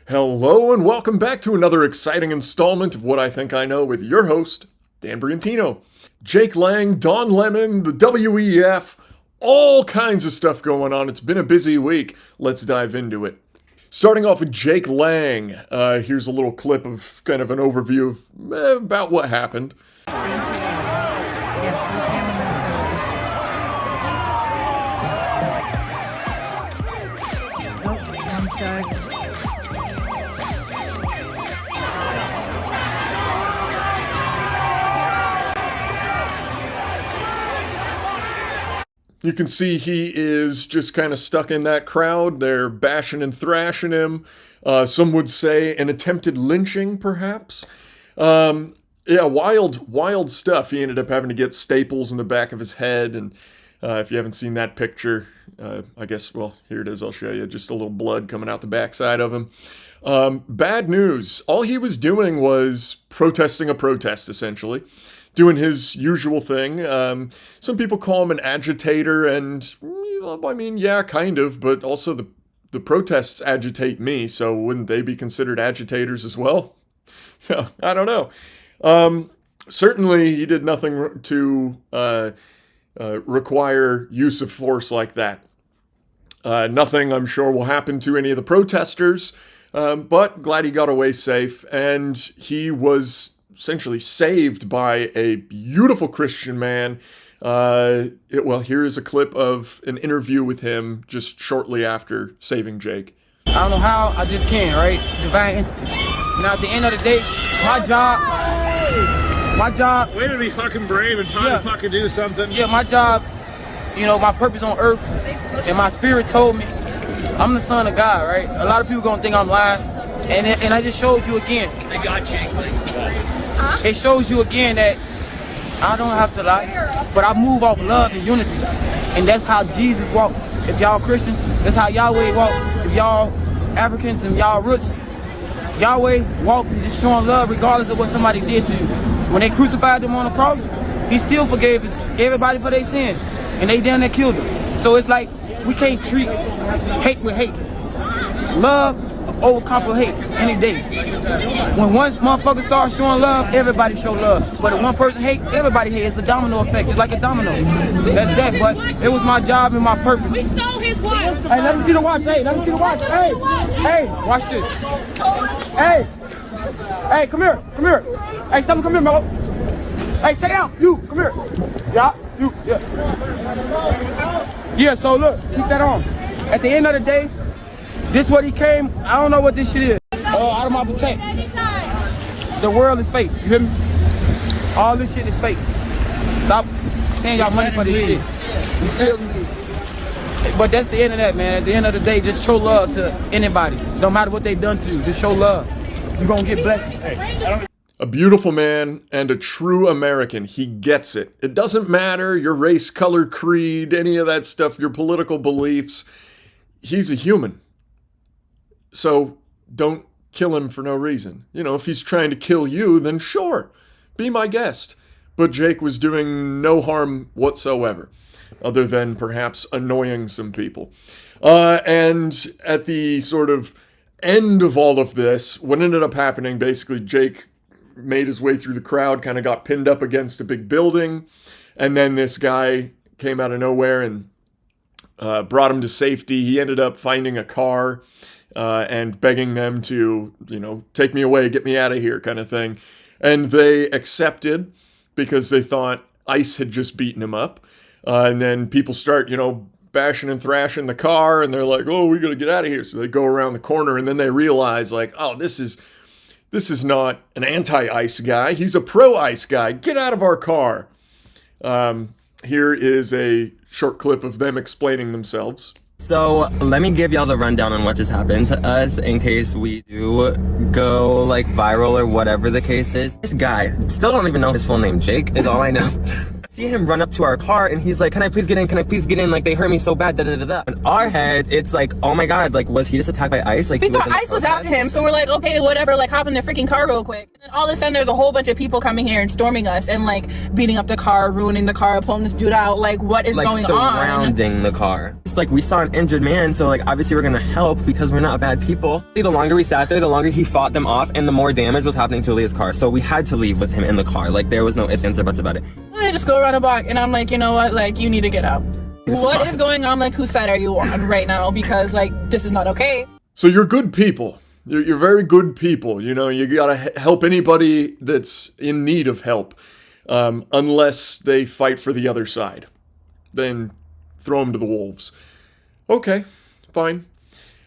Hello and welcome back to another exciting installment of What I Think I Know with your host, Dan Briantino. Jake Lang, Don Lemon, the WEF, all kinds of stuff going on. It's been a busy week. Let's dive into it. Starting off with Jake Lang, here's a little clip of kind of an overview of about what happened. You can see he is just kind of stuck in that crowd. They're bashing and thrashing him. Some would say an attempted lynching, perhaps. Yeah, wild stuff. He ended up having to get staples in the back of his head. And if you haven't seen that picture, I guess, well, here it is. I'll show you. Just a little blood coming out the backside of him. Bad news. All he was doing was protesting a protest, essentially. Doing his usual thing. Some people call him an agitator, and I mean, yeah, kind of, but also the protests agitate me, so wouldn't they be considered agitators as well? So, I don't know. Certainly, he did nothing to require use of force like that. Nothing, I'm sure, will happen to any of the protesters, but glad he got away safe, and he was essentially saved by a beautiful Christian man. Well, here is a clip of an interview with him just shortly after saving Jake. I don't know how, I just can, right? Divine entity. Now, at the end of the day, my job... Way to be fucking brave and try to fucking do something. Yeah, my job, my purpose on earth, and my spirit told me, I'm the son of God, right? A lot of people gonna think I'm lying, and I just showed you again. They got Jake It shows you again that I don't have to lie, but I move off love and unity. And that's how Jesus walked. If y'all Christians, that's how Yahweh walked. If y'all Africans and y'all roots, Yahweh walked and just showing love regardless of what somebody did to you. When they crucified him on the cross, he still forgave everybody for their sins. And they down there killed him. So it's like, we can't treat hate with hate. Love overcome hate any day. When one motherfucker starts showing love, everybody show love. But if one person hate, everybody hate. It's a domino effect, just like a domino. That's that. But it was my job and my purpose. We stole his watch. Hey, let me see the watch. Hey, let me see the watch. Hey, watch this. Hey, come here. Hey, someone come here, Mello. Hey, check it out. You, come here. Yeah, you, yeah. Yeah, so look, keep that on. At the end of the day, this what he came. I don't know what this shit is. Out of my protect. The world is fake. You hear me? All this shit is fake. Stop paying y'all money for this shit. You feel me? But that's the end of that, man. At the end of the day, just show love to anybody. No matter what they done to you, just show love. You're gonna get blessings. A beautiful man and a true American. He gets it. It doesn't matter your race, color, creed, any of that stuff, your political beliefs. He's a human. So don't kill him for no reason. If he's trying to kill you, then sure, be my guest. But Jake was doing no harm whatsoever, other than perhaps annoying some people. And at the sort of end of all of this, what ended up happening, basically Jake made his way through the crowd, kind of got pinned up against a big building, and then this guy came out of nowhere and brought him to safety. He ended up finding a car and begging them to, take me away, get me out of here kind of thing. And they accepted because they thought ICE had just beaten him up. And then people start, bashing and thrashing the car, and they're like, oh, we got to get out of here. So they go around the corner, and then they realize, like, oh, this is not an anti-ICE guy. He's a pro-ICE guy. Get out of our car. Here is a short clip of them explaining themselves. So let me give y'all the rundown on what just happened to us in case we do go like viral or whatever the case is. This guy, still don't even know his full name. Jake is all I know. see him run up to our car and he's like, can I please get in? Can I please get in? Like, they hurt me so bad, da da da da. In our head, it's like, oh my God, like, was he just attacked by ICE? Like, we thought ICE was after him, so we're like, okay, whatever, like, hop in the freaking car real quick. And then all of a sudden, there's a whole bunch of people coming here and storming us and, like, beating up the car, ruining the car, pulling this dude out. Like, what is like, going on? surrounding the car. It's like, we saw an injured man, so, like, obviously we're gonna help because we're not bad people. The longer we sat there, the longer he fought them off, and the more damage was happening to Aaliyah's car. So we had to leave with him in the car. Like, there was no ifs, ands, or buts about it. I just go around the block, and I'm like, you know what? Like, you need to get out. What is going on? Like, whose side are you on right now? Because, like, this is not okay. So you're good people. You're very good people. You know, you gotta help anybody that's in need of help, unless they fight for the other side. Then throw them to the wolves. Okay, fine.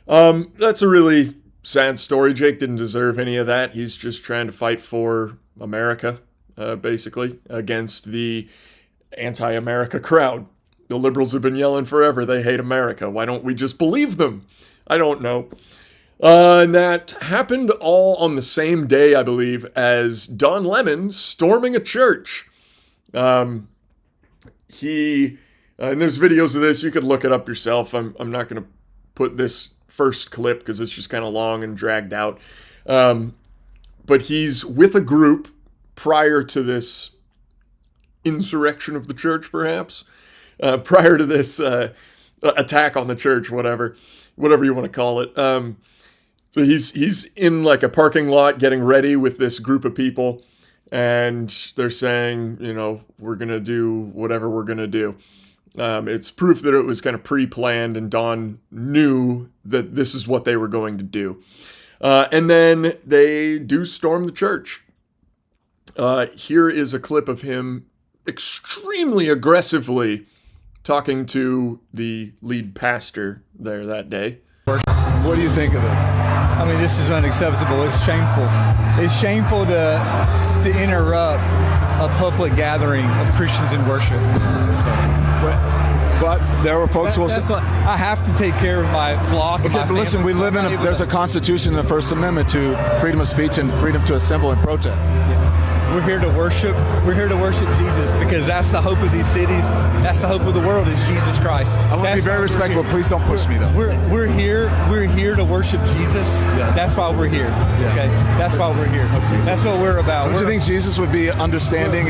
That's a really sad story. Jake didn't deserve any of that. He's just trying to fight for America, basically, against the anti-America crowd. The liberals have been yelling forever they hate America. Why don't we just believe them? I don't know. And that happened all on the same day, I believe, as Don Lemon storming a church. And there's videos of this. You could look it up yourself. I'm not going to put this first clip because it's just kind of long and dragged out. But he's with a group prior to this insurrection of the church, perhaps. Prior to this attack on the church, whatever you want to call it. So he's in like a parking lot getting ready with this group of people, and they're saying, you know, we're going to do whatever we're going to do. It's proof that it was kind of pre-planned, and Don knew that this is what they were going to do. And then they do storm the church. Here is a clip of him extremely aggressively talking to the lead pastor there that day. What do you think of this? I mean, this is unacceptable. It's shameful. It's shameful to interrupt a public gathering of Christians in worship. But there were folks who will say, I have to take care of my flock. okay, but listen, we live there's a constitution in the First Amendment to freedom of speech and freedom to assemble and protest. We're here to worship. We're here to worship Jesus because that's the hope of these cities. That's the hope of the world is Jesus Christ. I want to be very respectful. Please don't push me though. We're here to worship Jesus. Yes. That's why we're here. Yeah. Okay, that's why we're here. Okay. That's what we're about. Don't you think Jesus would be understanding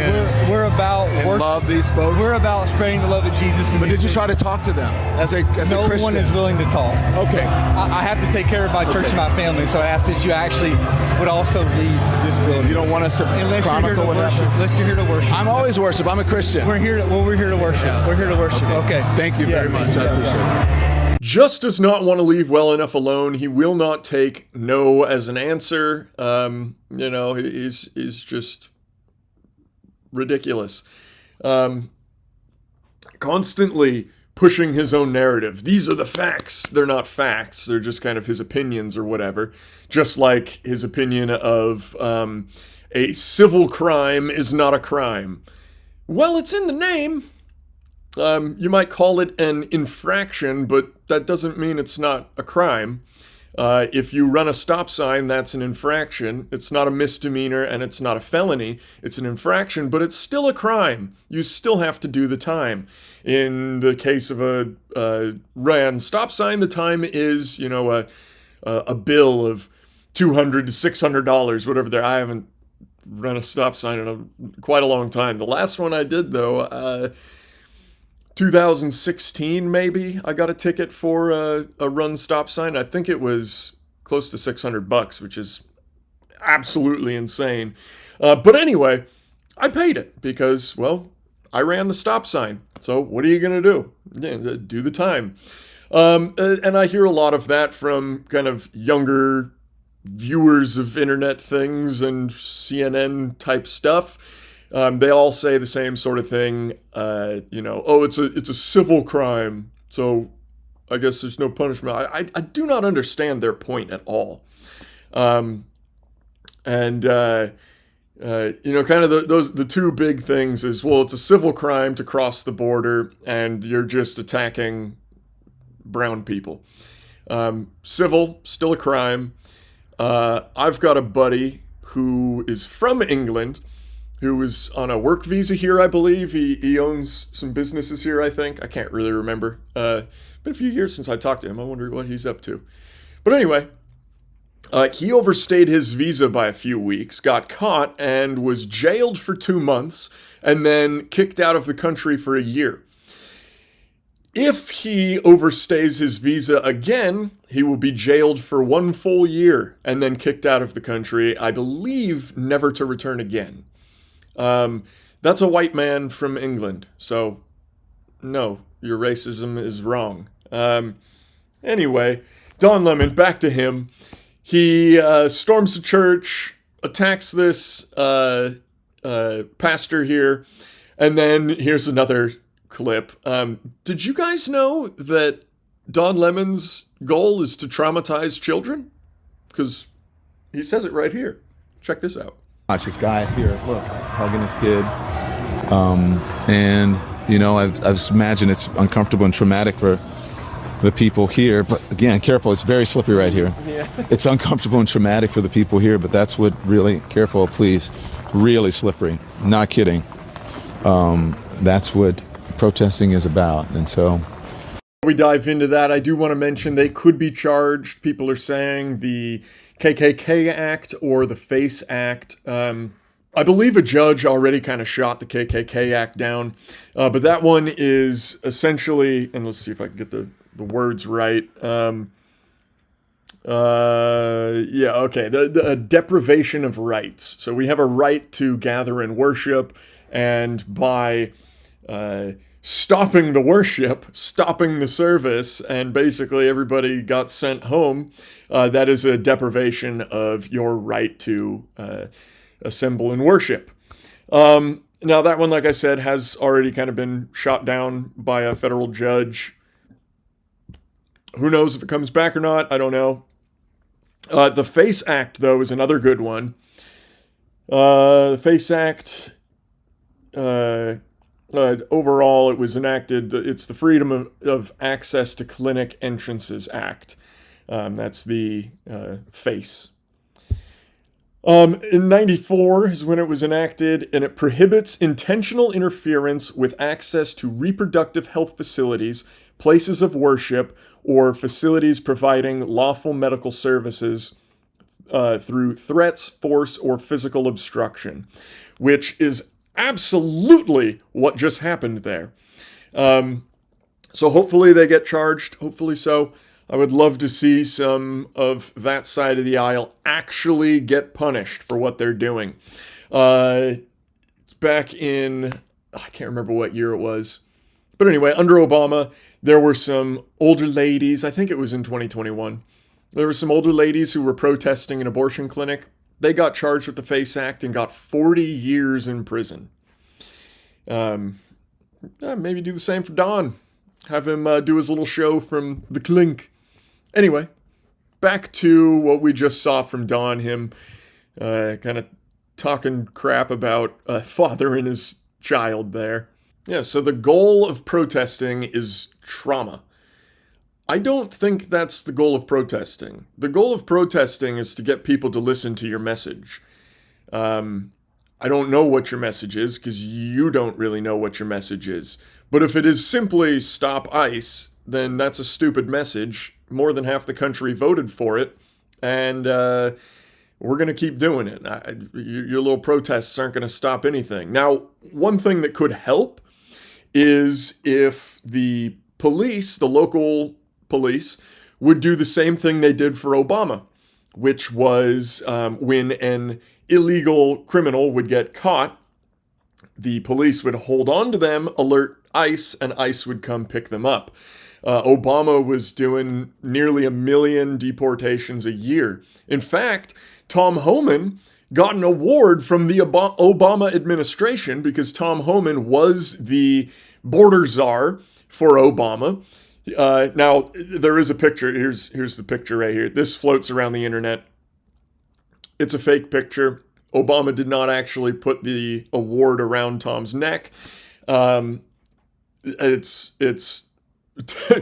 we're about and love these folks? We're about spreading the love of Jesus. But did you try to talk to them as a no Christian? one is willing to talk. Okay. I have to take care of my church and my family, so I asked that you actually would also leave this building. You don't want us to chronicle what happened? Unless you're here to worship. I'm always worship. I'm a Christian. We're here to worship. Yeah. We're here to worship. Okay. Thank you very much. I appreciate it. Just does not want to leave well enough alone. He will not take no as an answer. You know, he's just ridiculous. Constantly pushing his own narrative. These are the facts. They're not facts. They're just kind of his opinions or whatever. Just like his opinion of a civil crime is not a crime. Well, it's in the name. You might call it an infraction, but that doesn't mean it's not a crime. If you run a stop sign, that's an infraction. It's not a misdemeanor and it's not a felony. It's an infraction, but it's still a crime. You still have to do the time. In the case of a ran stop sign, the time is, you know, a bill of $200 to $600, whatever there. I haven't run a stop sign in quite a long time. The last one I did, though, 2016 maybe, I got a ticket for a run stop sign. I think it was close to $600, which is absolutely insane. But anyway, I paid it because, well, I ran the stop sign. So what are you going to do? Yeah, do the time. And I hear a lot of that from kind of younger viewers of internet things and CNN type stuff. They all say the same sort of thing. You know, oh, it's a civil crime, so I guess there's no punishment. I do not understand their point at all. You know, kind of the two big things is, well, it's a civil crime to cross the border, and you're just attacking brown people. Civil, still a crime. I've got a buddy who is from England, who was on a work visa here, I believe. He owns some businesses here, I think. I can't really remember. Been a few years since I talked to him. I wonder what he's up to. But anyway, he overstayed his visa by a few weeks, got caught, and was jailed for 2 months, and then kicked out of the country for a year. If he overstays his visa again, he will be jailed for 1 full year and then kicked out of the country, I believe, never to return again. That's a white man from England, so no, your racism is wrong. Anyway, Don Lemon, back to him. He storms the church, attacks this pastor here, and then here's another clip. Did you guys know that Don Lemon's goal is to traumatize children? Because he says it right here. Check this out. Watch this guy here. Look, he's hugging his kid. And, you know, I imagine it's uncomfortable and traumatic for the people here. But again, careful. It's very slippery right here. Yeah. It's uncomfortable and traumatic for the people here, but that's what really, careful, please. Really slippery. Not kidding. That's what protesting is about. And so we dive into that, I do want to mention they could be charged. People are saying the KKK Act or the FACE Act. I believe a judge already kind of shot the KKK Act down, but that one is essentially, and let's see if I can get the words right. The deprivation of rights. So we have a right to gather and worship, and by stopping the worship, stopping the service, and basically everybody got sent home, that is a deprivation of your right to assemble and worship. Now that one, like I said, has already kind of been shot down by a federal judge. Who knows if it comes back or not? I don't know. The FACE Act, though, is another good one. The FACE Act, overall, it was enacted. It's the Freedom of Access to Clinic Entrances Act. That's the FACE. In 94 is when it was enacted, and it prohibits intentional interference with access to reproductive health facilities, places of worship, or facilities providing lawful medical services through threats, force, or physical obstruction, which is absolutely what just happened there. So hopefully they get charged. Hopefully so. I would love to see some of that side of the aisle actually get punished for what they're doing. It's back in, I can't remember what year it was. But anyway, under Obama, there were some older ladies, I think it was in 2021. There were some older ladies who were protesting an abortion clinic. They got charged with the FACE Act and got 40 years in prison. Maybe do the same for Don. Have him do his little show from the clink. Anyway, back to what we just saw from Don, him kind of talking crap about a father and his child there. Yeah, so the goal of protesting is trauma. I don't think that's the goal of protesting. The goal of protesting is to get people to listen to your message. I don't know what your message is because you don't really know what your message is. But if it is simply stop ICE, then that's a stupid message. More than half the country voted for it, and we're going to keep doing it. Your little protests aren't going to stop anything. Now, one thing that could help is if the police, the local police, would do the same thing they did for Obama, which was when an illegal criminal would get caught, the police would hold on to them, alert ICE, and ICE would come pick them up. Obama was doing nearly 1 million deportations a year. In fact, Tom Homan got an award from the Obama administration because Tom Homan was the border czar for Obama. Now, there is a picture. Here's the picture right here. This floats around the internet. It's a fake picture. Obama did not actually put the award around Tom's neck. It's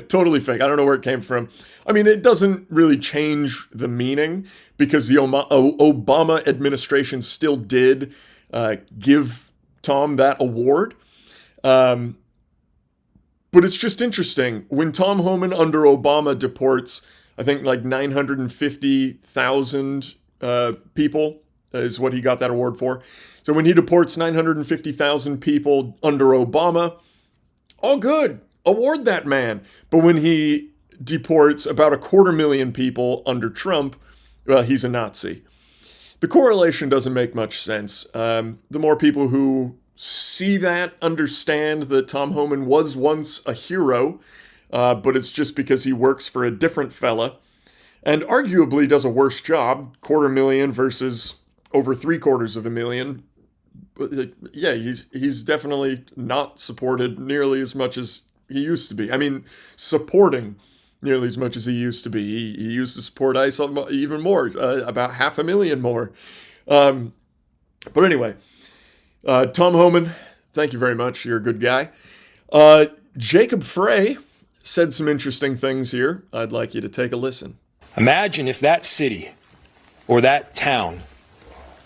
totally fake. I don't know where it came from. I mean, it doesn't really change the meaning because the Obama administration still did give Tom that award. But it's just interesting. When Tom Homan under Obama deports, I think like 950,000 people is what he got that award for. So when he deports 950,000 people under Obama, all good. Award that man. But when he deports about 250,000 people under Trump, well, he's a Nazi. The correlation doesn't make much sense. The more people who see that understand that Tom Homan was once a hero, but it's just because he works for a different fella, and arguably does a worse job, 250,000 versus over 750,000. Yeah, he's definitely not supported nearly as much as he used to be. I mean, supporting nearly as much as he used to be. He used to support ICE even more, about 500,000 more. But anyway, Tom Homan, thank you very much. You're a good guy. Jacob Frey said some interesting things here. I'd like you to take a listen. Imagine if that city or that town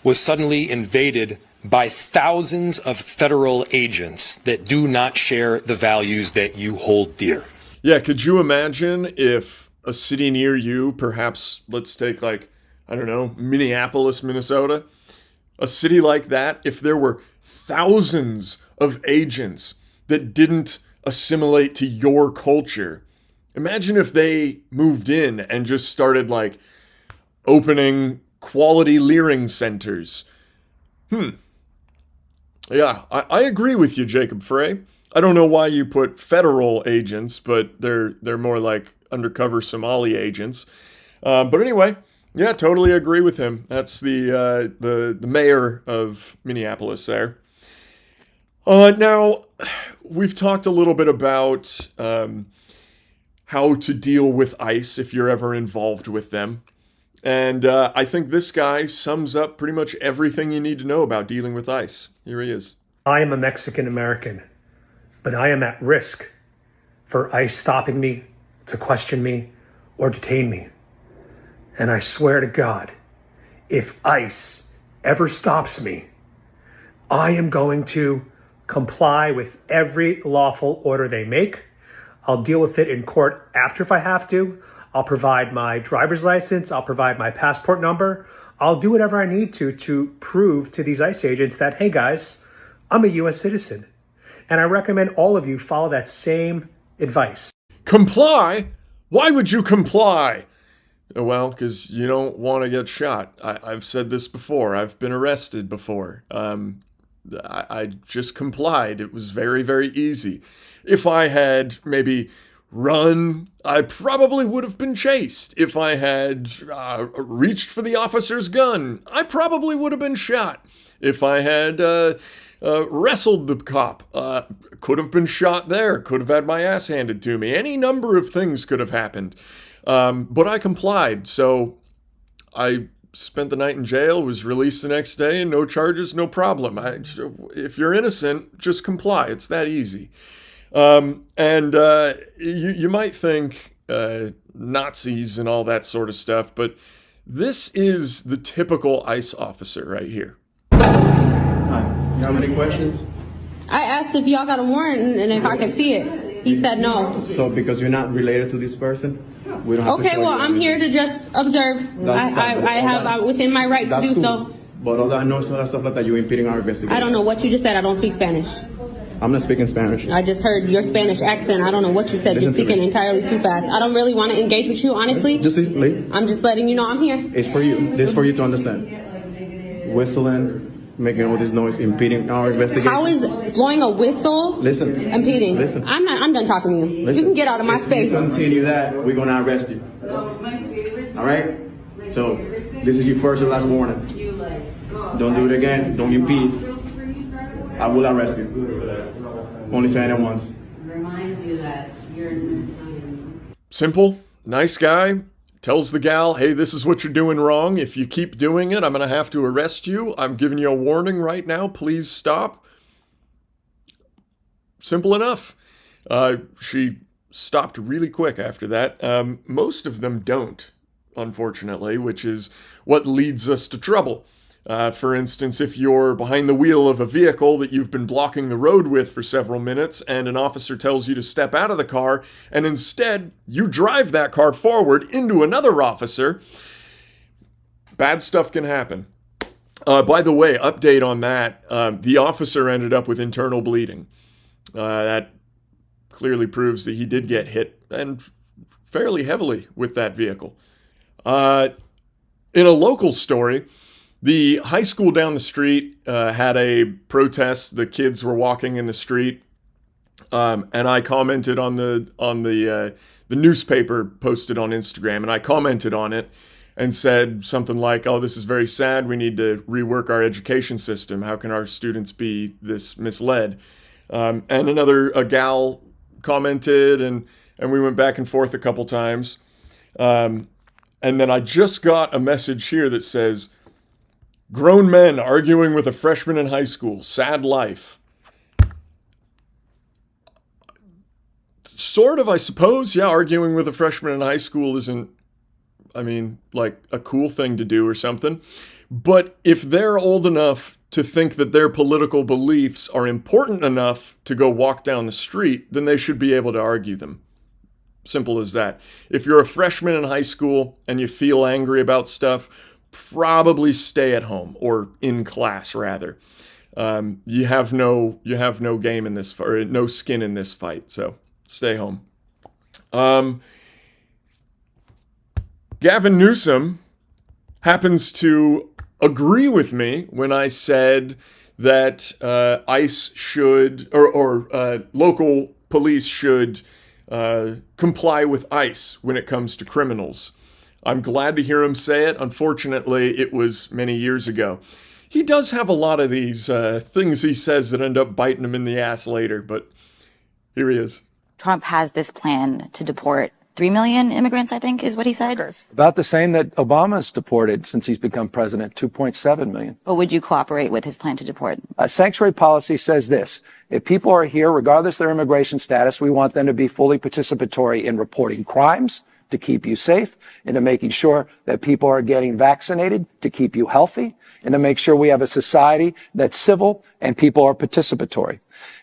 was suddenly invaded by thousands of federal agents that do not share the values that you hold dear. Yeah, could you imagine if a city near you, perhaps let's take like, I don't know, Minneapolis, Minnesota, a city like that, if there were thousands of agents that didn't assimilate to your culture? Imagine if they moved in and just started like opening quality leering centers. Yeah, I agree with you, Jacob Frey. I don't know why you put federal agents, but they're more like undercover Somali agents. But anyway, yeah, totally agree with him. That's the mayor of Minneapolis there. Now, we've talked a little bit about how to deal with ICE if you're ever involved with them. And I think this guy sums up pretty much everything you need to know about dealing with ICE. Here he is. I am a Mexican American, but I am at risk for ICE stopping me to question me or detain me. And I swear to God, if ICE ever stops me, I am going to comply with every lawful order they make. I'll deal with it in court after if I have to. I'll provide my driver's license. I'll provide my passport number. I'll do whatever I need to prove to these ICE agents that, hey guys, I'm a U.S. citizen. And I recommend all of you follow that same advice. Comply? Why would you comply? Well, because you don't want to get shot. I've said this before. I've been arrested before. I just complied. It was very, very easy. If I had maybe run, I probably would have been chased. If I had reached for the officer's gun, I probably would have been shot. If I had wrestled the cop, could have been shot there, could have had my ass handed to me. Any number of things could have happened. But I complied, so I spent the night in jail, was released the next day, no charges, no problem. If you're innocent, just comply. It's that easy. You might think Nazis and all that sort of stuff, but this is the typical ICE officer right here. You have any questions? I asked if y'all got a warrant and if I could see it. He said no. So because you're not related to this person, we don't have to show Okay, well, you I'm here to just observe. I have within my right to do cool. so. But all that noise, all that stuff like that, you're impeding our investigation. I don't know what you just said. I don't speak Spanish. I'm not speaking Spanish. I just heard your Spanish accent. I don't know what you said. You're speaking entirely too fast. I don't really want to engage with you, honestly. I'm just letting you know I'm here. It's for you. This is for you to understand. Whistling, making all this noise, impeding our investigation. How is blowing a whistle impeding? Listen. I'm done talking to you. Listen. You can get out of my face. If you continue that, we're going to arrest you. All right? So, this is your first and last warning. Don't do it again. Don't impede. I will arrest you. Only saying it once. Reminds you that you're Simple, nice guy, tells the gal, hey, this is what you're doing wrong. If you keep doing it, I'm going to have to arrest you. I'm giving you a warning right now. Please stop. Simple enough. She stopped really quick after that. Most of them don't, unfortunately, which is what leads us to trouble. For instance, if you're behind the wheel of a vehicle that you've been blocking the road with for several minutes and an officer tells you to step out of the car and instead you drive that car forward into another officer, bad stuff can happen. By the way, update on that. The officer ended up with internal bleeding. That clearly proves that he did get hit, and fairly heavily, with that vehicle. In a local story, the high school down the street had a protest. The kids were walking in the street, and I commented on the newspaper posted on Instagram, and I commented on it and said something like, "Oh, this is very sad. We need to rework our education system. How can our students be this misled?" And a gal commented, and we went back and forth a couple times. And then I just got a message here that says, "Grown men arguing with a freshman in high school. Sad life." Sort of, I suppose. Yeah, arguing with a freshman in high school isn't, like a cool thing to do or something. But if they're old enough to think that their political beliefs are important enough to go walk down the street, then they should be able to argue them. Simple as that. If you're a freshman in high school and you feel angry about stuff, probably stay at home, or in class rather. You have no game in this, or no skin in this fight, so stay home. Gavin Newsom happens to agree with me when I said that ICE should, or local police should comply with ICE when it comes to criminals. I'm glad to hear him say it. Unfortunately, it was many years ago. He does have a lot of these things he says that end up biting him in the ass later, but here he is. Trump has this plan to deport 3 million immigrants, I think, is what he said. About the same that Obama's deported since he's become president, 2.7 million. But would you cooperate with his plan to deport? Sanctuary policy says this: if people are here, regardless of their immigration status, we want them to be fully participatory in reporting crimes to keep you safe, and to making sure that people are getting vaccinated to keep you healthy, and to make sure we have a society that's civil and people are participatory.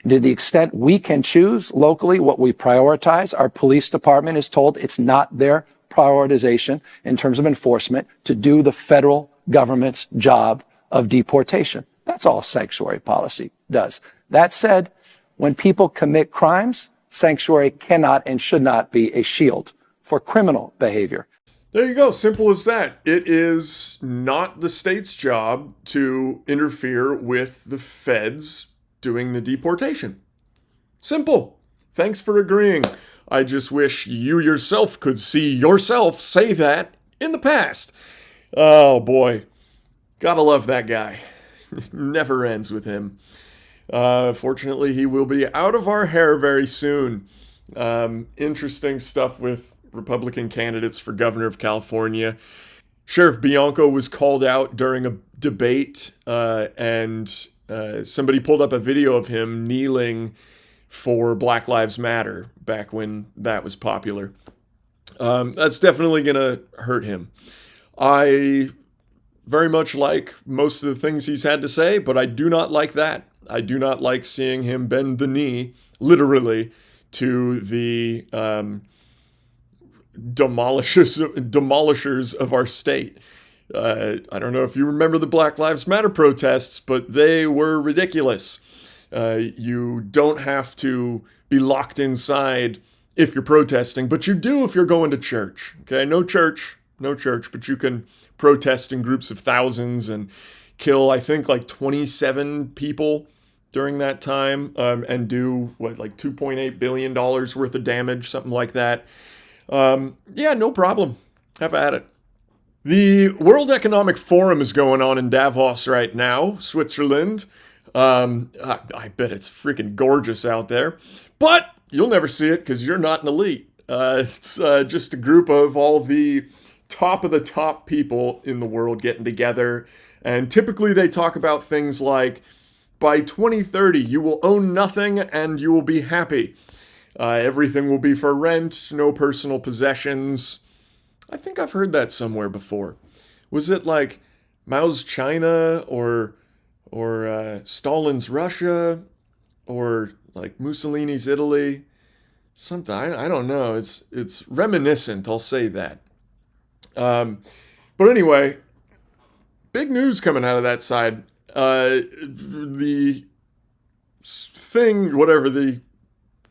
To the extent we can choose locally what we prioritize, our police department is told it's not their prioritization in terms of enforcement to do the federal government's job of deportation. That's all sanctuary policy does. That said, when people commit crimes, sanctuary cannot and should not be a shield for criminal behavior. There you go. Simple as that. It is not the state's job to interfere with the feds doing the deportation. Simple. Thanks for agreeing. I just wish you yourself could see yourself say that in the past. Oh boy. Gotta love that guy. Never ends with him. Fortunately, he will be out of our hair very soon. Interesting stuff with Republican candidates for governor of California. Sheriff Bianco was called out during a debate, and somebody pulled up a video of him kneeling for Black Lives Matter back when that was popular. That's definitely going to hurt him. I very much like most of the things he's had to say, but I do not like that. I do not like seeing him bend the knee, literally, to the demolishers of our state. I don't know if you remember the Black Lives Matter protests, but they were ridiculous. You don't have to be locked inside if you're protesting, but you do if you're going to church. Okay, no church, but you can protest in groups of thousands and kill, I think, like 27 people during that time, and do, like $2.8 billion worth of damage, something like that. Yeah, no problem. Have at it. The World Economic Forum is going on in Davos right now, Switzerland. I bet it's freaking gorgeous out there. But you'll never see it because you're not an elite. It's just a group of all the top of the top people in the world getting together. And typically they talk about things like, by 2030, you will own nothing and you will be happy. Everything will be for rent, no personal possessions. I think I've heard that somewhere before. Was it like, Mao's China or Stalin's Russia or like Mussolini's Italy. Something, I don't know. It's reminiscent, I'll say that. But anyway, big news coming out of that side. The thing, whatever, the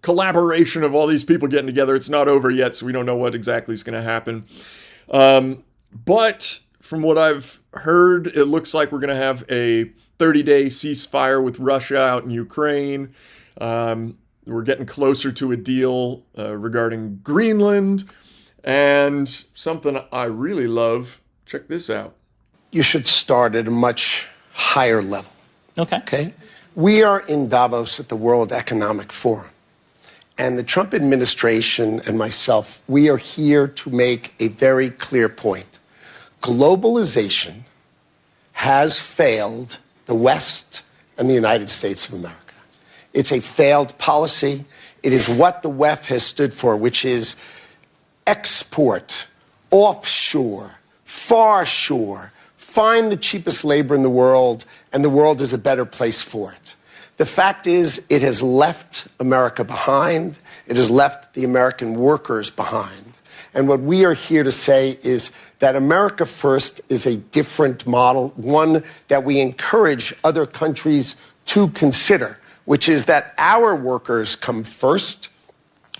collaboration of all these people getting together, it's not over yet, so we don't know what exactly is going to happen. But from what I've heard, it looks like we're going to have a 30-day ceasefire with Russia out in Ukraine. We're getting closer to a deal regarding Greenland. And something I really love, check this out. You should start at a much higher level. Okay. We are in Davos at the World Economic Forum. And the Trump administration and myself, we are here to make a very clear point. Globalization has failed the West and the United States of America. It's a failed policy. It is what the WEF has stood for, which is export, offshore, far shore, find the cheapest labor in the world, and the world is a better place for it. The fact is, it has left America behind. It has left the American workers behind. And what we are here to say is that America First is a different model, one that we encourage other countries to consider, which is that our workers come first.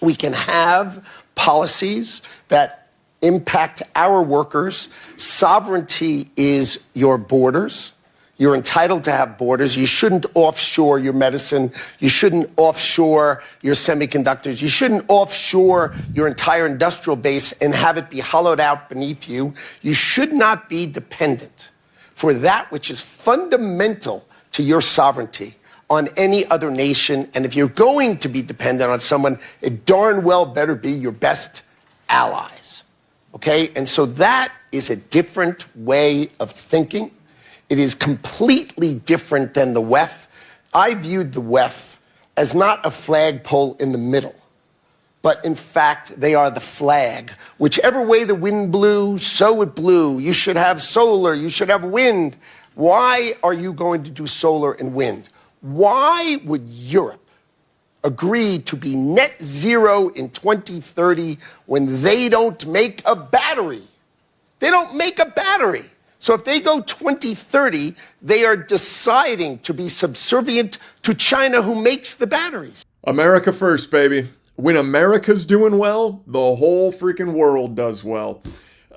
We can have policies that impact our workers. Sovereignty is your borders. You're entitled to have borders. You shouldn't offshore your medicine. You shouldn't offshore your semiconductors. You shouldn't offshore your entire industrial base and have it be hollowed out beneath you. You should not be dependent for that which is fundamental to your sovereignty on any other nation. And if you're going to be dependent on someone, it darn well better be your best allies. Okay? And so that is a different way of thinking. It is completely different than the WEF. I viewed the WEF as not a flagpole in the middle, but in fact, they are the flag. Whichever way the wind blew, so it blew. You should have solar, you should have wind. Why are you going to do solar and wind? Why would Europe agree to be net zero in 2030 when they don't make a battery? They don't make a battery. So if they go 2030, they are deciding to be subservient to China, who makes the batteries. America first, baby. When America's doing well, the whole freaking world does well.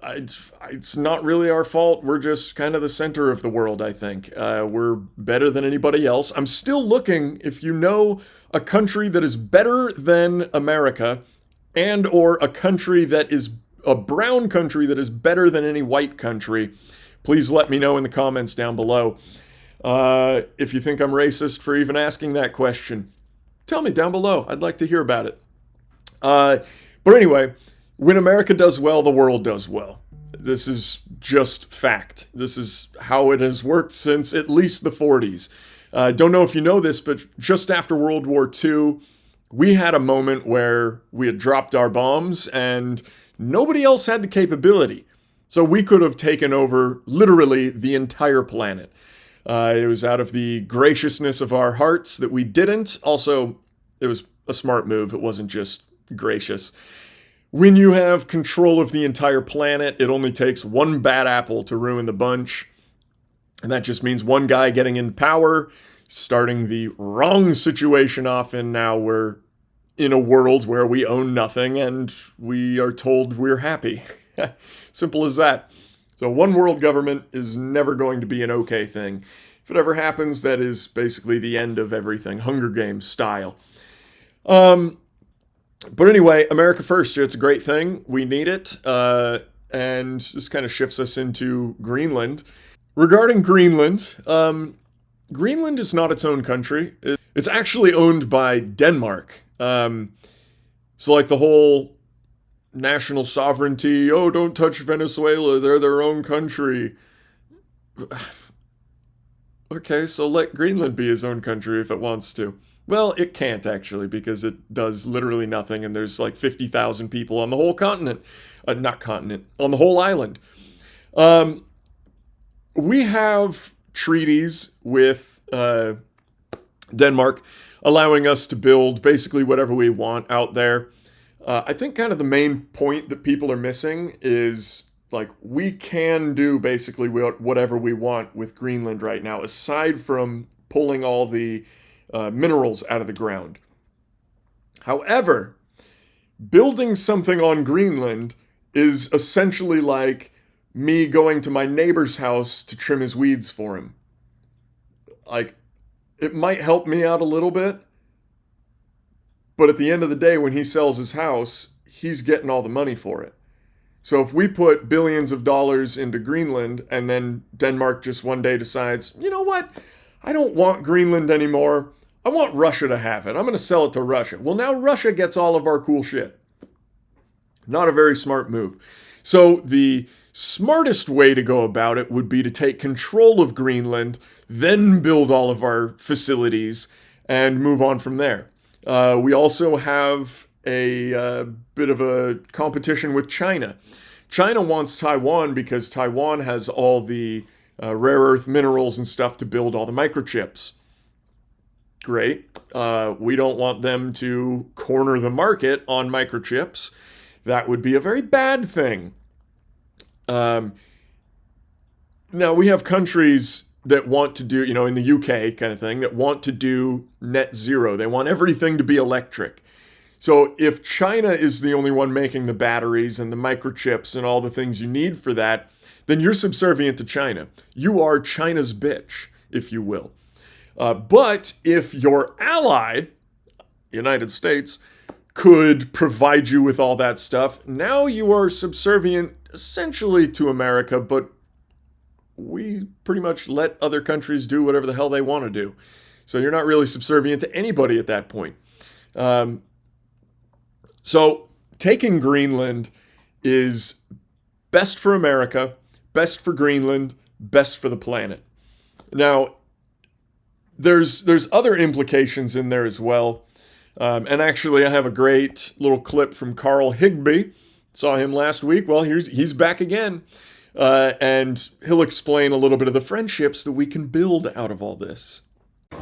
It's not really our fault. We're just kind of the center of the world, I think. We're better than anybody else. I'm still looking, if you know a country that is better than America, and or a country that is a brown country that is better than any white country, please let me know in the comments down below. If you think I'm racist for even asking that question, tell me down below. I'd like to hear about it. But anyway, when America does well, the world does well. This is just fact. This is how it has worked since at least the 40s. Don't know if you know this, but just after World War II, we had a moment where we had dropped our bombs and nobody else had the capability. So we could have taken over literally the entire planet. It was out of the graciousness of our hearts that we didn't. Also, it was a smart move. It wasn't just gracious. When you have control of the entire planet, it only takes one bad apple to ruin the bunch. And that just means one guy getting in power, starting the wrong situation off, and now we're in a world where we own nothing and we are told we're happy. Simple as that. So one world government is never going to be an okay thing. If it ever happens, that is basically the end of everything, Hunger Games style. But anyway, America first, it's a great thing. We need it. And this kind of shifts us into Greenland. Regarding Greenland, Greenland is not its own country. It's actually owned by Denmark. So like the whole national sovereignty, oh, don't touch Venezuela, they're their own country. Okay, so let Greenland be his own country if it wants to. Well, it can't actually, because it does literally nothing, and there's like 50,000 people on the whole continent. On the whole island. we have treaties with Denmark allowing us to build basically whatever we want out there. I think kind of the main point that people are missing is like we can do basically whatever we want with Greenland right now, aside from pulling all the minerals out of the ground. However, building something on Greenland is essentially like me going to my neighbor's house to trim his weeds for him. Like, it might help me out a little bit, but at the end of the day, when he sells his house, he's getting all the money for it. So if we put billions of dollars into Greenland and then Denmark just one day decides, you know what, I don't want Greenland anymore, I want Russia to have it, I'm going to sell it to Russia. Well, now Russia gets all of our cool shit. Not a very smart move. So the smartest way to go about it would be to take control of Greenland, then build all of our facilities and move on from there. We also have a bit of a competition with China. China wants Taiwan because Taiwan has all the rare earth minerals and stuff to build all the microchips. Great. We don't want them to corner the market on microchips. That would be a very bad thing. Now, we have countries that want to do, in the UK kind of thing, that want to do net zero. They want everything to be electric. So if China is the only one making the batteries and the microchips and all the things you need for that, then you're subservient to China. You are China's bitch, if you will. But if your ally, United States, could provide you with all that stuff, now you are subservient essentially to America, but we pretty much let other countries do whatever the hell they want to do. So you're not really subservient to anybody at that point. So taking Greenland is best for America, best for Greenland, best for the planet. Now, there's other implications in there as well. And actually, I have a great little clip from Carl Higbie. Saw him last week. Well, he's back again. And he'll explain a little bit of the friendships that we can build out of all this.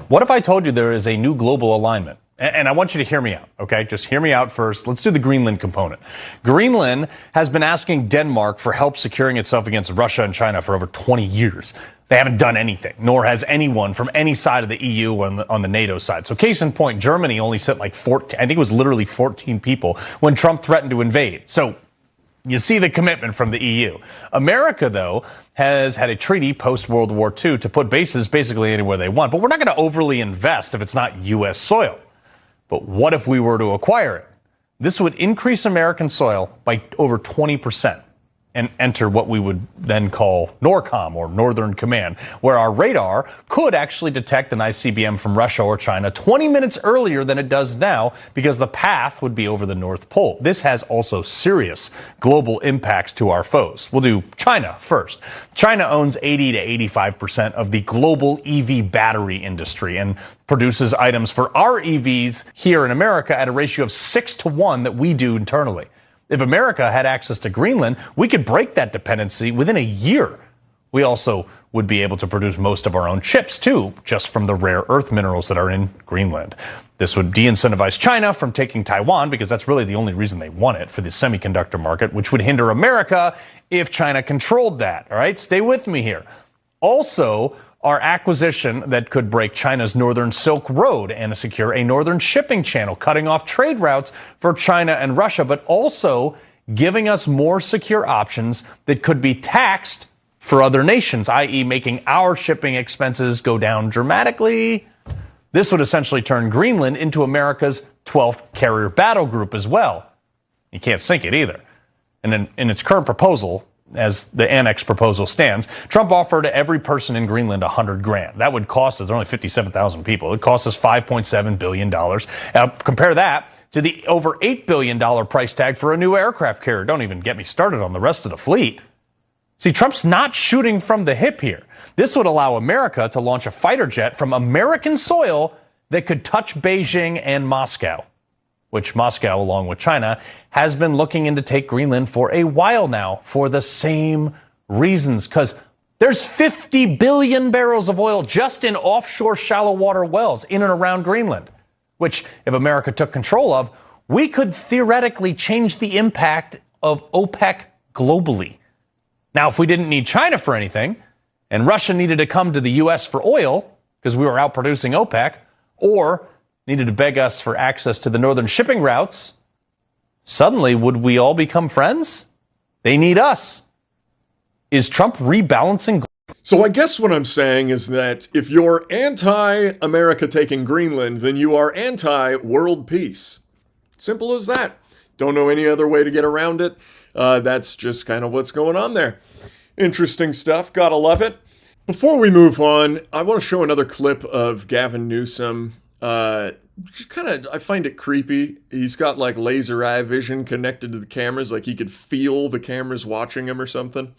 What if I told you there is a new global alignment? And I want you to hear me out, okay? Just hear me out first. Let's do the Greenland component. Greenland has been asking Denmark for help securing itself against Russia and China for over 20 years. They haven't done anything, nor has anyone from any side of the EU or on the NATO side. So case in point, Germany only sent like 14, I think it was literally 14 people when Trump threatened to invade. So you see the commitment from the EU. America, though, has had a treaty post-World War II to put bases basically anywhere they want. But we're not going to overly invest if it's not U.S. soil. But what if we were to acquire it? This would increase American soil by over 20% and enter what we would then call NORCOM, or Northern Command, where our radar could actually detect an ICBM from Russia or China 20 minutes earlier than it does now, because the path would be over the North Pole. This has also serious global impacts to our foes. We'll do China first. China owns 80 to 85% of the global EV battery industry and produces items for our EVs here in America at a ratio of 6-to-1 that we do internally. If America had access to Greenland, we could break that dependency within a year. We also would be able to produce most of our own chips, too, just from the rare earth minerals that are in Greenland. This would de-incentivize China from taking Taiwan, because that's really the only reason they want it, for the semiconductor market, which would hinder America if China controlled that. All right, stay with me here. Also, our acquisition that could break China's Northern Silk Road and secure a northern shipping channel, cutting off trade routes for China and Russia, but also giving us more secure options that could be taxed for other nations, i.e. making our shipping expenses go down dramatically. This would essentially turn Greenland into America's 12th carrier battle group as well. You can't sink it either. And in its current proposal, as the annex proposal stands, Trump offered every person in Greenland $100,000. That would cost us, there are only 57,000 people. It cost us $5.7 billion. Now, compare that to the over $8 billion price tag for a new aircraft carrier. Don't even get me started on the rest of the fleet. See, Trump's not shooting from the hip here. This would allow America to launch a fighter jet from American soil that could touch Beijing and Moscow, which Moscow, along with China, has been looking in to take Greenland for a while now for the same reasons, because There's 50 billion barrels of oil just in offshore shallow water wells in and around Greenland, which, if America took control of, we could theoretically change the impact of OPEC globally. Now, if we didn't need China for anything, and Russia needed to come to the U.S. for oil because we were outproducing OPEC, or needed to beg us for access to the northern shipping routes, suddenly would we all become friends? They need us. Is Trump rebalancing? So I guess what I'm saying is that if you're anti-America taking Greenland, then you are anti-world peace. Simple as that. Don't know any other way to get around it. That's just kind of what's going on there. Interesting stuff. Gotta love it. Before we move on, I want to show another clip of Gavin Newsom. I find it creepy. He's got like laser eye vision connected to the cameras, like he could feel the cameras watching him or something.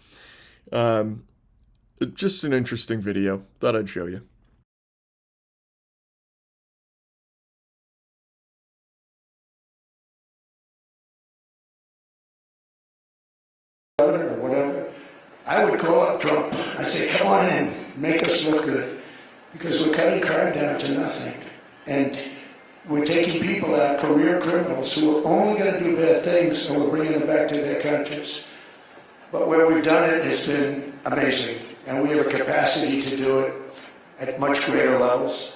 Just an interesting video. Thought I'd show you. Or whatever, I would call up Trump. I'd say, come on in, make us look good, because we're cutting crime down to nothing. And we're taking people out, career criminals, who are only going to do bad things, and we're bringing them back to their countries. But where we've done it has been amazing, and we have a capacity to do it at much greater levels.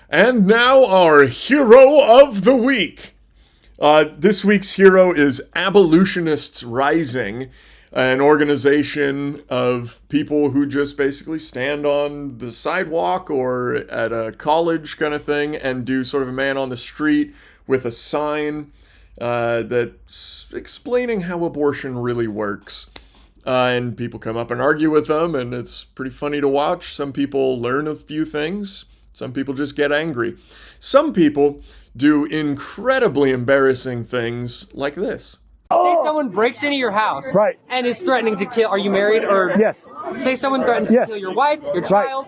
And now our hero of the week. This week's hero is Abolitionists Rising, an organization of people who just basically stand on the sidewalk or at a college kind of thing and do sort of a man on the street with a sign that's explaining how abortion really works. And people come up and argue with them, and it's pretty funny to watch. Some people learn a few things. Some people just get angry. Some people do incredibly embarrassing things like this. Say someone breaks into your house and is threatening to kill. Are you married or? Yes. Say someone threatens to kill your wife, your child,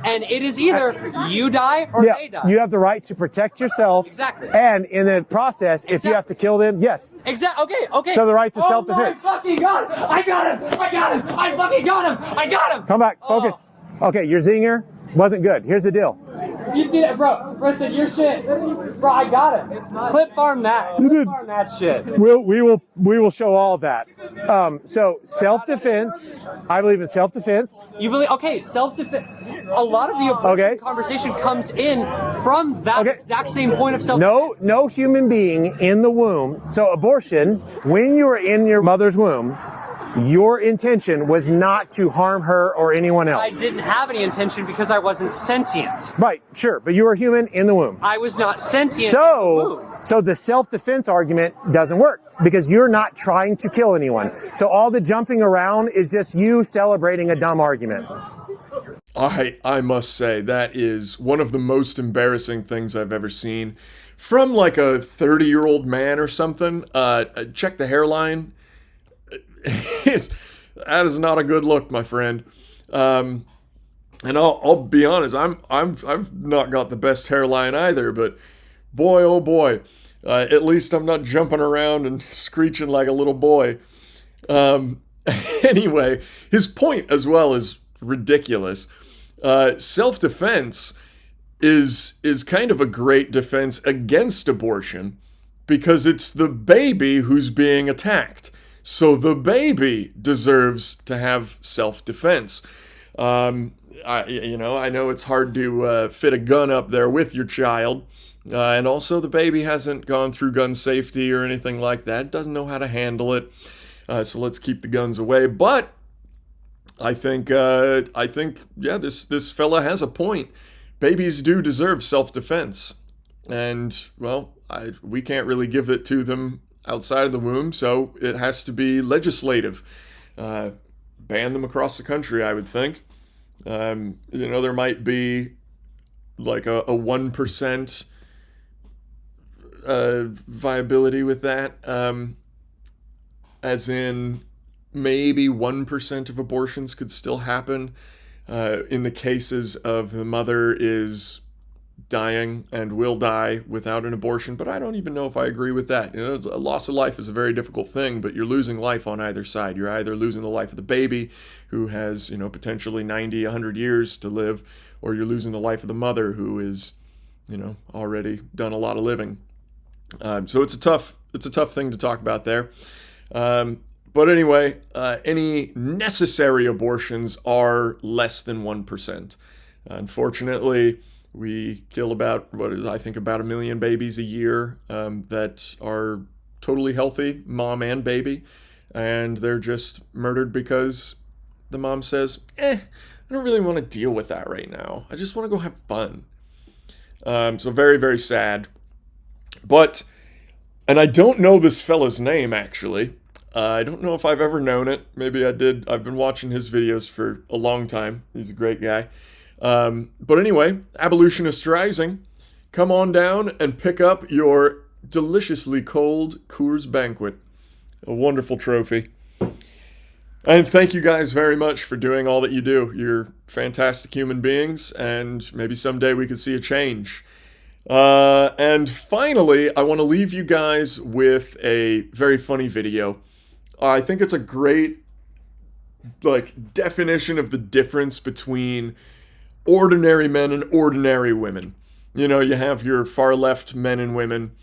and it is either you die or they die. You have the right to protect yourself. Exactly. And in the process, if you have to kill them, yes. Exactly. Okay. So the right to self-defense. I fucking got him! I got him! I fucking got him! I got him! Come back. Focus. Okay, your zinger wasn't good. Here's the deal. You see that, bro? Listen, your shit. Bro, I got it. Clip farm that. Clip farm that shit. We will show all of that. So self-defense. I believe in self-defense. You believe? Okay, self-defense. A lot of the abortion conversation comes in from that exact same point of self-defense. No human being in the womb. So abortion, when you were in your mother's womb, your intention was not to harm her or anyone else. I didn't have any intention because I wasn't sentient. Right, sure, but you were human in the womb. I was not sentient in the womb. So the self-defense argument doesn't work because you're not trying to kill anyone. So all the jumping around is just you celebrating a dumb argument. I must say, that is one of the most embarrassing things I've ever seen. From like a 30-year-old man or something. Check the hairline. That is not a good look, my friend. And I'll be honest, I've not got the best hairline either, but boy, oh boy, at least I'm not jumping around and screeching like a little boy. Anyway, his point as well is ridiculous. Self-defense is kind of a great defense against abortion because it's the baby who's being attacked. So the baby deserves to have self-defense. I know it's hard to fit a gun up there with your child. And also the baby hasn't gone through gun safety or anything like that. Doesn't know how to handle it. So let's keep the guns away. But I think this fella has a point. Babies do deserve self-defense. And, well, we can't really give it to them outside of the womb, so it has to be legislative. Ban them across the country, I would think. There might be like a 1% viability with that, as in maybe 1% of abortions could still happen in the cases of the mother is dying and will die without an abortion, but I don't even know if I agree with that. You know, a loss of life is a very difficult thing, but you're losing life on either side. You're either losing the life of the baby who has, you know, potentially 90, 100 years to live, or you're losing the life of the mother who is, you know, already done a lot of living. So it's a tough thing to talk about there. But anyway, any necessary abortions are less than 1%. Unfortunately, we kill about, about 1 million babies a year that are totally healthy, mom and baby, and they're just murdered because the mom says, I don't really want to deal with that right now. I just want to go have fun. So very, very sad. And I don't know this fella's name, actually. I don't know if I've ever known it. Maybe I did. I've been watching his videos for a long time. He's a great guy. But anyway, Abolitionist Rising, come on down and pick up your deliciously cold Coors Banquet. A wonderful trophy. And thank you guys very much for doing all that you do. You're fantastic human beings, and maybe someday we could see a change. And finally, I want to leave you guys with a very funny video. I think it's a great, definition of the difference between ordinary men and ordinary women. You know, you have your far left men and women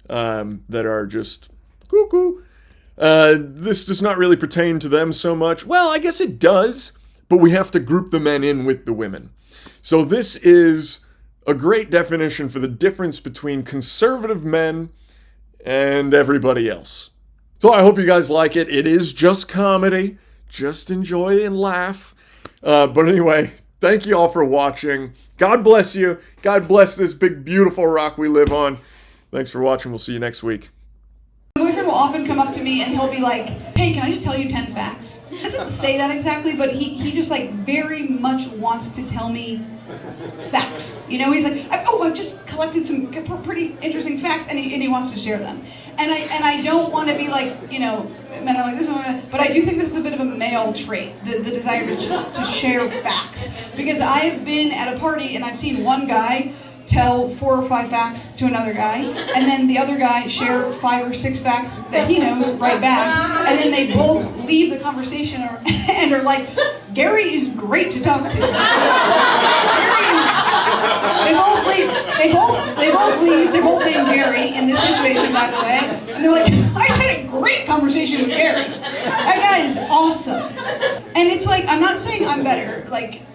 that are just cuckoo. This does not really pertain to them so much. Well, I guess it does, but we have to group the men in with the women. So this is a great definition for the difference between conservative men and everybody else. So I hope you guys like it. It is just comedy. Just enjoy and laugh. But anyway, thank you all for watching. God bless you. God bless this big, beautiful rock we live on. Thanks for watching. We'll see you next week. My boyfriend will often come up to me and he'll be like, hey, can I just tell you 10 facts? He doesn't say that exactly, but he just very much wants to tell me facts. You know, he's like, I've just collected some pretty interesting facts, and he wants to share them. And I don't want to be like, you know, men are like this, but I do think this is a bit of a male trait, the desire to share facts. Because I've been at a party and I've seen one guy tell 4 or 5 facts to another guy, and then the other guy share 5 or 6 facts that he knows right back, and then they both leave the conversation and are like, Gary is great to talk to. They both leave. They're both named Gary in this situation, by the way, and they're like, I just had a great conversation with Gary. That guy is awesome. And it's like, I'm not saying I'm better,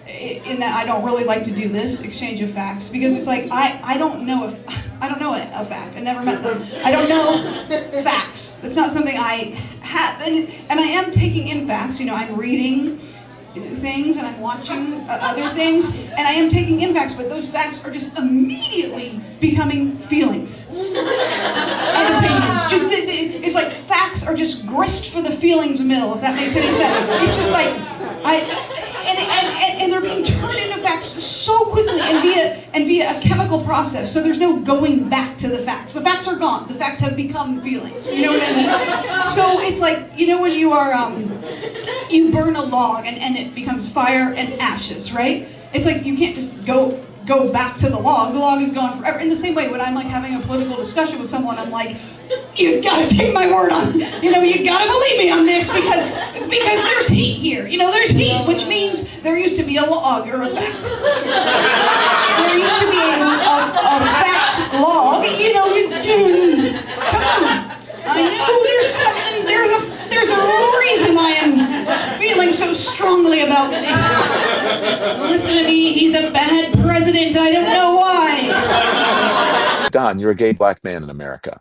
in that I don't really like to do this exchange of facts, because it's like I don't know a fact. I never met them. I don't know facts. It's not something I have, and I am taking in facts. You know, I'm reading things and I'm watching other things, and I am taking in facts, but those facts are just immediately becoming feelings and opinions. It's like facts are just grist for the feelings mill, if that makes any sense. It's just like and they're being turned into facts so quickly and via a chemical process. So there's no going back to the facts. The facts are gone. The facts have become feelings. You know what I mean? So it's like, you know, when you are you burn a log and it becomes fire and ashes, right? It's like you can't just go back to the log. The log is gone forever. In the same way, when I'm having a political discussion with someone, I'm like, you gotta take my word on, you know, you gotta believe me on this because there's heat here. You know, there's heat, which means there used to be a log or a fact. There used to be a fact log. You know, come on. I know there's something. There's a reason I am feeling so strongly about it. Listen to me. He's a bad president. I don't know why. Don, you're a gay black man in America.